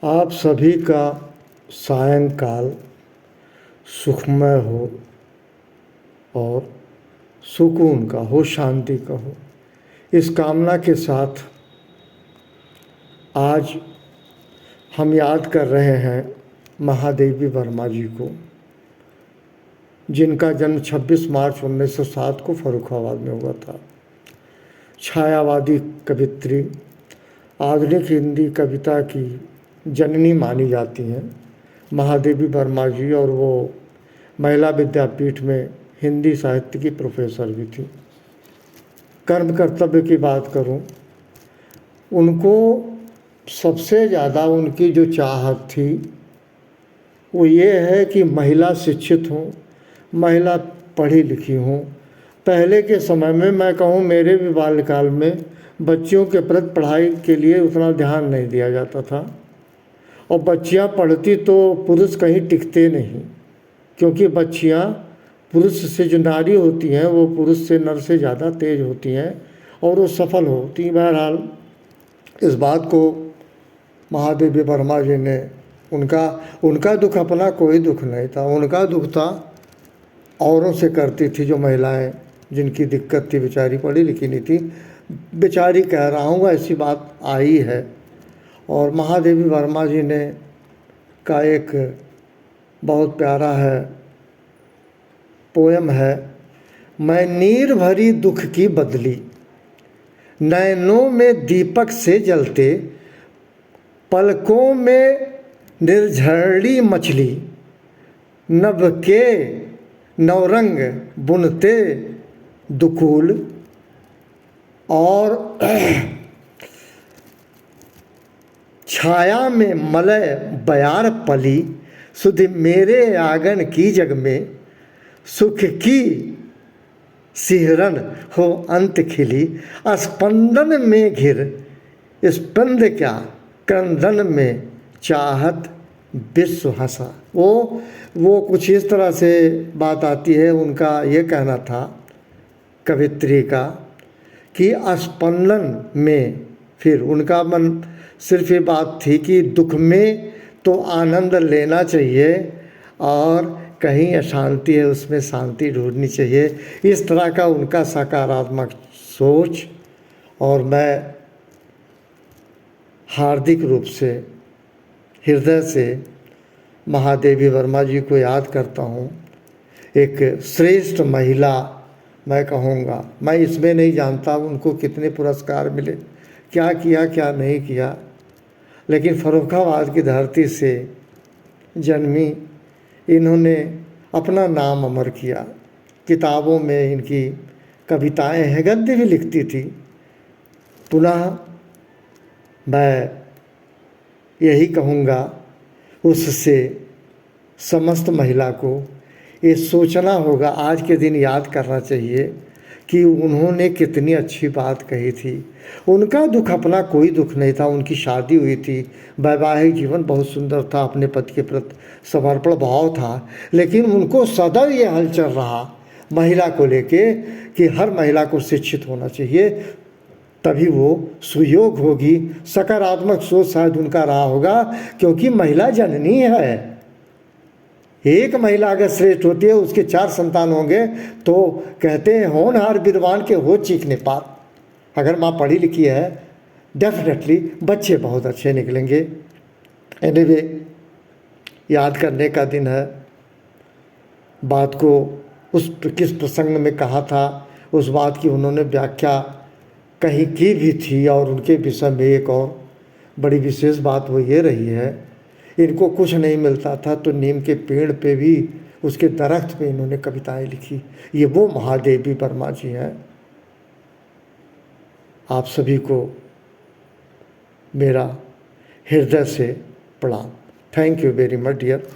आप सभी का सायंकाल सुखमय हो और सुकून का हो, शांति का हो। इस कामना के साथ आज हम याद कर रहे हैं महादेवी वर्मा जी को, जिनका जन्म 26 मार्च 1907 को फर्रुखाबाद में हुआ था। छायावादी कवित्री, आधुनिक हिंदी कविता की जननी मानी जाती हैं महादेवी वर्मा जी, और वो महिला विद्यापीठ में हिंदी साहित्य की प्रोफेसर भी थी। कर्म कर्तव्य की बात करूं, उनको सबसे ज़्यादा उनकी जो चाहत थी वो ये है कि महिला शिक्षित हों, महिला पढ़ी लिखी हों। पहले के समय में मैं कहूँ, मेरे भी बाल्यकाल में बच्चियों के प्रति पढ़ाई के लिए उतना ध्यान नहीं दिया जाता था, और बच्चियाँ पढ़ती तो पुरुष कहीं टिकते नहीं, क्योंकि बच्चियाँ पुरुष से, जो नारी होती हैं वो पुरुष से, नर से ज़्यादा तेज होती हैं और वो सफल होती। बहरहाल इस बात को महादेवी वर्मा जी ने, उनका दुख अपना कोई दुख नहीं था, उनका दुख था औरों से करती थी जो महिलाएं, जिनकी दिक्कत थी, बेचारी पढ़ी लिखी नहीं थी। बेचारी कह रहा हूँ, ऐसी बात आई है। और महादेवी वर्मा जी ने का एक बहुत प्यारा है पोयम है, मैं नीर भरी दुख की बदली, नैनों में दीपक से जलते, पलकों में निर्झरड़ी मछली, नभ के नवरंग बुनते दुकूल, और छाया में मलय बयार पली, सुध मेरे आंगन की जग में, सुख की सिहरन हो अंत खिली, स्पंदन में घिर स्पंद क्या, क्रंदन में चाहत विश्व हंसा। वो कुछ इस तरह से बात आती है। उनका ये कहना था कवित्री का कि स्पंदन में, फिर उनका मन सिर्फ ये बात थी कि दुख में तो आनंद लेना चाहिए और कहीं अशांति है उसमें शांति ढूंढनी चाहिए। इस तरह का उनका सकारात्मक सोच, और मैं हार्दिक रूप से, हृदय से महादेवी वर्मा जी को याद करता हूँ। एक श्रेष्ठ महिला मैं कहूँगा। मैं इसमें नहीं जानता उनको कितने पुरस्कार मिले, क्या किया क्या नहीं किया, लेकिन फर्रुखाबाद की धरती से जन्मी, इन्होंने अपना नाम अमर किया। किताबों में इनकी कविताएं हैं, गद्य भी लिखती थी। पुनः मैं यही कहूँगा, उससे समस्त महिला को ये सोचना होगा, आज के दिन याद करना चाहिए कि उन्होंने कितनी अच्छी बात कही थी। उनका दुख अपना कोई दुख नहीं था। उनकी शादी हुई थी, वैवाहिक जीवन बहुत सुंदर था, अपने पति के प्रति समर्पण भाव था, लेकिन उनको सदैव ये हलचल रहा महिला को लेके कि हर महिला को शिक्षित होना चाहिए, तभी वो सुयोग होगी। सकारात्मक सोच शायद उनका रहा होगा, क्योंकि महिला जननी है। एक महिला अगर श्रेष्ठ होती है, उसके 4 संतान होंगे तो कहते हैं होनहार विद्वान के हो चीखने पार। अगर माँ पढ़ी लिखी है, डेफिनेटली बच्चे बहुत अच्छे निकलेंगे। एनीवे, याद करने का दिन है। बात को उस किस प्रसंग में कहा था, उस बात की उन्होंने व्याख्या कहीं की भी थी, और उनके विषय में एक और बड़ी विशेष बात वो ये रही है, इनको कुछ नहीं मिलता था तो नीम के पेड़ पे भी, उसके दरख्त पे इन्होंने कविताएं लिखी। ये वो महादेवी वर्मा जी हैं। आप सभी को मेरा हृदय से प्रणाम। Thank you very much dear.